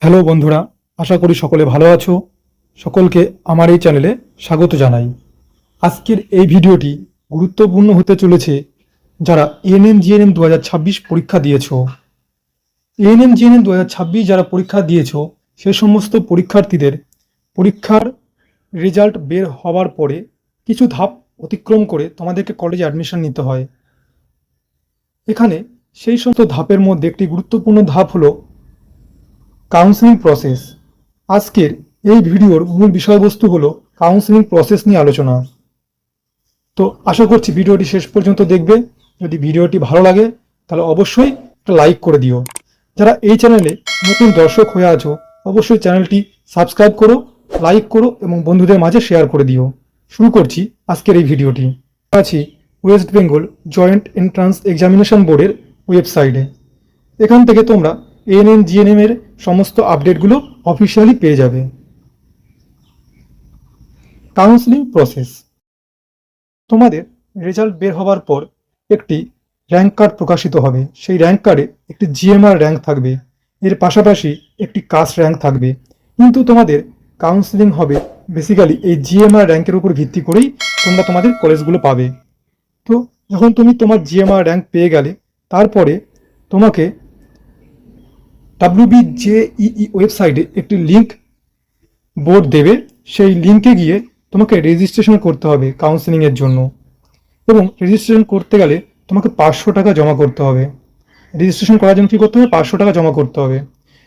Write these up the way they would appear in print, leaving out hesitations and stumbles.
Hello বন্ধুরা, আশা করি সকলে ভালো আছো। সকলকে আমার এই চ্যানেলে স্বাগত জানাই। আজকের এই ভিডিওটি গুরুত্বপূর্ণ হতে চলেছে যারা এএনএম জিএনএম 2026 পরীক্ষা দিয়েছো। এএনএম জিএনএম 2026 যারা পরীক্ষা দিয়েছো সে সমস্ত পরীক্ষার্থীদের পরীক্ষার রেজাল্ট বের হওয়ার পরে কিছু ধাপ অতিক্রম করে তোমাদেরকে কলেজে অ্যাডমিশন নিতে হয়। এখানে সেই সমস্ত ধাপের মধ্যে একটি গুরুত্বপূর্ণ ধাপ হলো কাউন্সেলিং প্রসেস। আজকের এই ভিডিওর মূল বিষয়বস্তু হলো কাউন্সেলিং প্রসেস নিয়ে আলোচনা। তো আশা করছি ভিডিওটি শেষ পর্যন্ত দেখবে। যদি ভিডিওটি ভালো লাগে তাহলে অবশ্যই একটা লাইক করে দিও। যারা এই চ্যানেলে নতুন দর্শক হয়ে আছো অবশ্যই চ্যানেলটি সাবস্ক্রাইব করো, লাইক করো এবং বন্ধুদের মাঝে শেয়ার করে দিও। শুরু করছি আজকের এই ভিডিওটি। আছি West Bengal joint entrance examination বোর্ডের ওয়েবসাইটে। এখান থেকে তোমরা এএনএম জিএনএম এর সমস্ত আপডেটগুলো অফিসিয়ালি পেয়ে যাবে। কাউন্সেলিং প্রসেস, তোমাদের রেজাল্ট বের হওয়ার পর একটি র্যাঙ্ক কার্ড প্রকাশিত হবে। সেই র্যাঙ্ক কার্ডে একটি জিএমআর র্যাঙ্ক থাকবে, এর পাশাপাশি একটি কাস্ট র্যাঙ্ক থাকবে। কিন্তু তোমাদের কাউন্সেলিং হবে বেসিক্যালি এই জিএমআর র্যাঙ্কের উপর ভিত্তি করেই তোমরা তোমাদের কলেজগুলো পাবে। তো যখন তুমি তোমার জিএমআর র্যাঙ্ক পেয়ে গেলে তারপরে তোমাকে WBJEE ওয়েবসাইটে একটি লিঙ্ক বোর্ড দেবে। সেই লিঙ্কে গিয়ে তোমাকে রেজিস্ট্রেশন করতে হবে কাউন্সেলিংয়ের জন্য, এবং রেজিস্ট্রেশন করতে গেলে তোমাকে 500 টাকা জমা করতে হবে। রেজিস্ট্রেশন করার জন্য কী করতে হবে? 500 টাকা জমা করতে হবে।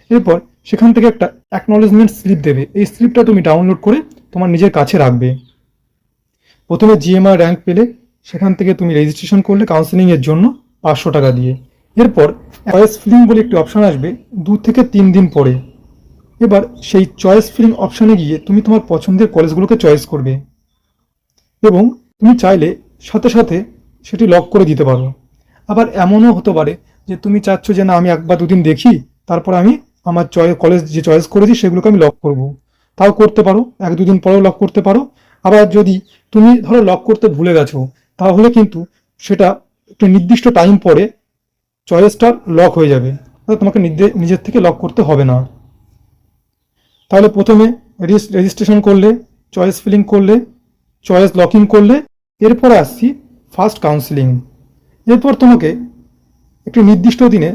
এরপর সেখান থেকে একটা অ্যাকনলেজমেন্ট স্লিপ দেবে। এই স্লিপটা তুমি ডাউনলোড করে তোমার নিজের কাছে রাখবে। প্রথমে জিএমআর র্যাঙ্ক পেলে সেখান থেকে তুমি রেজিস্ট্রেশন করলে কাউন্সেলিংয়ের জন্য 500 টাকা দিয়ে। এরপর চয়েস ফিলিং বলে একটি অপশান আসবে 2 থেকে 3 দিন পরে। এবার সেই চয়েস ফিলিং অপশানে গিয়ে তুমি তোমার পছন্দের কলেজগুলোকে চয়েস করবে, এবং তুমি চাইলে সাথে সাথে সেটি লক করে দিতে পারো। আবার এমনও হতে পারে যে তুমি চাচ্ছ যে না, আমি 1 বা 2 দিন দেখি, তারপর আমি আমার কলেজ যে চয়েস করেছি সেগুলোকে আমি লক করব, তাও করতে পারো। 1-2 দিন পরেও লক করতে পারো। আবার যদি তুমি ধরো লক করতে ভুলে গেছো, তাহলে কিন্তু সেটা একটু নির্দিষ্ট টাইম পরে চয়েসটা লক হয়ে যাবে, তোমাকে নিজের থেকে লক করতে হবে না। তাহলে প্রথমে রেজিস্ট্রেশন করলে, চয়েস ফিলিং করলে, চয়েস লকিং করলে, এরপরে আসছি ফার্স্ট কাউন্সেলিং। এরপর তোমাকে একটি নির্দিষ্ট দিনে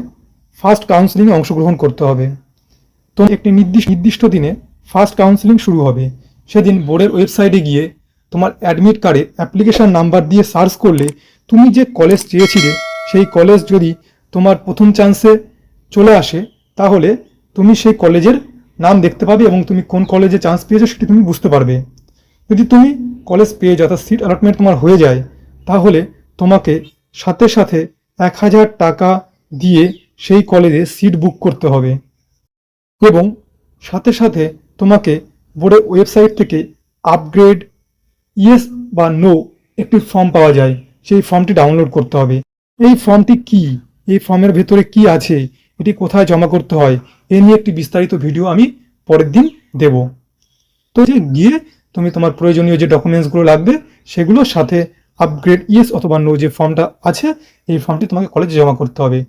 ফার্স্ট কাউন্সেলিংয়ে অংশগ্রহণ করতে হবে। তো একটি নির্দিষ্ট দিনে ফার্স্ট কাউন্সেলিং শুরু হবে। সেদিন বোর্ডের ওয়েবসাইটে গিয়ে তোমার অ্যাডমিট কার্ডে অ্যাপ্লিকেশন নাম্বার দিয়ে সার্চ করলে তুমি যে কলেজ চেয়েছিলে সেই কলেজ যদি তোমার প্রথম চান্সে চলে আসে, তাহলে তুমি সেই কলেজের নাম দেখতে পাবে এবং তুমি কোন কলেজে চান্স পেয়েছো সেটি তুমি বুঝতে পারবে। যদি তুমি কলেজ পেয়ে যাও, সিট অ্যালটমেন্ট তোমার হয়ে যায়, তাহলে তোমাকে সাথে সাথে 1000 টাকা দিয়ে সেই কলেজে সিট বুক করতে হবে, এবং সাথে সাথে তোমাকে বোর্ডের ওয়েবসাইট থেকে আপগ্রেড ইয়েস বা নো একটি ফর্ম পাওয়া যায়, সেই ফর্মটি ডাউনলোড করতে হবে। এই ফর্মটি কি, এই ফর্মের ভেতরে কি আছে, এটি কোথায় জমা করতে হয়, এ নিয়ে একটি বিস্তারিত ভিডিও আমি পরের দিন দেব। তো গিয়ে তুমি তোমার প্রয়োজনীয় যে ডকুমেন্টসগুলো লাগবে সেগুলোর সাথে আপগ্রেড ইয়েস অথবা নো যে ফর্মটা আছে এই ফর্মটি তোমাকে কলেজে জমা করতে হবে,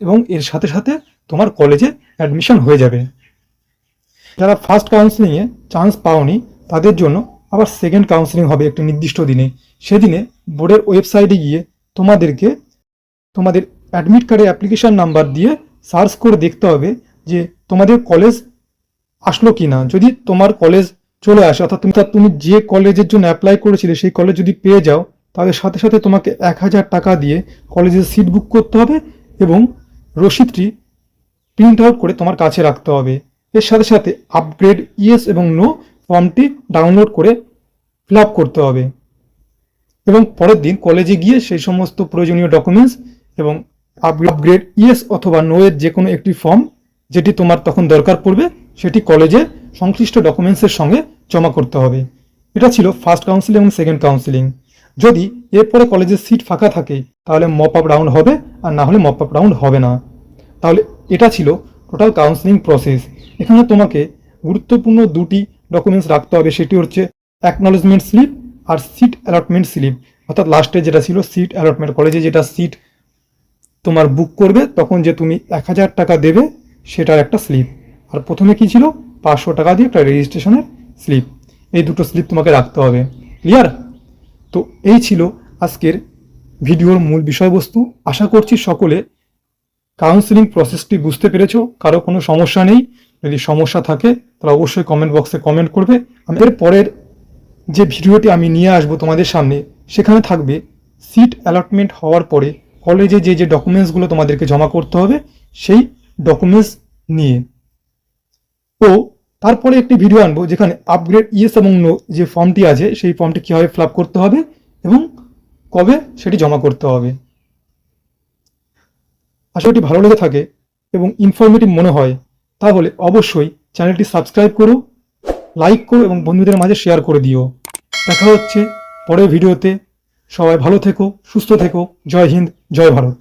এবং এর সাথে সাথে তোমার কলেজে অ্যাডমিশন হয়ে যাবে। যারা ফার্স্ট কাউন্সেলিংয়ে চান্স পাওনি তাদের জন্য আবার সেকেন্ড কাউন্সেলিং হবে একটি নির্দিষ্ট দিনে। সেদিনে বোর্ডের ওয়েবসাইটে গিয়ে তোমাদেরকে তোমাদের অ্যাডমিট কার্ডে অ্যাপ্লিকেশন নাম্বার দিয়ে সার্চ করে দেখতে হবে যে তোমাদের কলেজ আসলো কি না। যদি তোমার কলেজ চলে আসে, অর্থাৎ তুমি যে কলেজের জন্য অ্যাপ্লাই করেছিলে সেই কলেজ যদি পেয়ে যাও, তাহলে সাথে সাথে তোমাকে 1000 টাকা দিয়ে কলেজের সিট বুক করতে হবে, এবং রসিদটি প্রিন্ট আউট করে তোমার কাছে রাখতে হবে। এর সাথে সাথে আপগ্রেড ইয়েস এবং নো ফর্মটি ডাউনলোড করে ফিল আপ করতে হবে, এবং পরের দিন কলেজে গিয়ে সেই সমস্ত প্রয়োজনীয় ডকুমেন্টস এবং আপগ্রেড ইয়েস অথবা নো এর যে কোনো একটি ফর্ম যেটি তোমার তখন দরকার পড়বে সেটি কলেজে সংশ্লিষ্ট ডকুমেন্টসের সঙ্গে জমা করতে হবে। এটা ছিল ফার্স্ট কাউন্সেলিং এবং সেকেন্ড কাউন্সেলিং। যদি এরপরে কলেজের সিট ফাঁকা থাকে তাহলে মপ আপ রাউন্ড হবে, আর না হলে মপ আপ রাউন্ড হবে না। তাহলে এটা ছিল টোটাল কাউন্সেলিং প্রসেস। এখানে তোমাকে গুরুত্বপূর্ণ 2টি ডকুমেন্টস রাখতে হবে, সেটি হচ্ছে অ্যাকনলেজমেন্ট স্লিপ আর সিট অ্যালটমেন্ট স্লিপ। অর্থাৎ লাস্টে যেটা ছিল সিট অ্যালটমেন্ট, কলেজে যেটা সিট তোমার বুক করবে তখন যে তুমি 1000 টাকা দেবে সেটার একটা স্লিপ। আর প্রথমে কি ছিল, 500 টাকা দিয়ে একটা রেজিস্ট্রেশনের স্লিপ। এই দুটো স্লিপ তোমাকে রাখতে হবে। ক্লিয়ার? তো এই ছিল আজকের ভিডিওর মূল বিষয়বস্তু। আশা করছি সকলে কাউন্সেলিং প্রসেসটি বুঝতে পেরেছো। কারো কোনো সমস্যা নেই। যদি সমস্যা থাকে তাহলে অবশ্যই কমেন্ট বক্সে কমেন্ট করবে। আমাদের পরের যে ভিডিওটি আমি নিয়ে আসবো তোমাদের সামনে, সেখানে থাকবে সিট অ্যালটমেন্ট হওয়ার পরে কলেজে যে যে ডকুমেন্টসগুলো তোমাদেরকে জমা করতে হবে সেই ডকুমেন্টস নিয়ে। ও তারপরে একটি ভিডিও আনবো যেখানে আপগ্রেড ইয়েস এবং নো যে ফর্মটি আছে সেই ফর্মটি কীভাবে ফিল আপ করতে হবে এবং কবে সেটি জমা করতে হবে। আশা করি ভালো লেগে থাকে এবং ইনফরমেটিভ মনে হয় তাহলে অবশ্যই চ্যানেলটি সাবস্ক্রাইব করো, লাইক করো এবং বন্ধুদের মাঝে শেয়ার করে দিও। দেখা হচ্ছে পরের ভিডিওতে। সবাই ভালো থেকো, সুস্থ থেকো। জয় হিন্দ, জয় ভারত।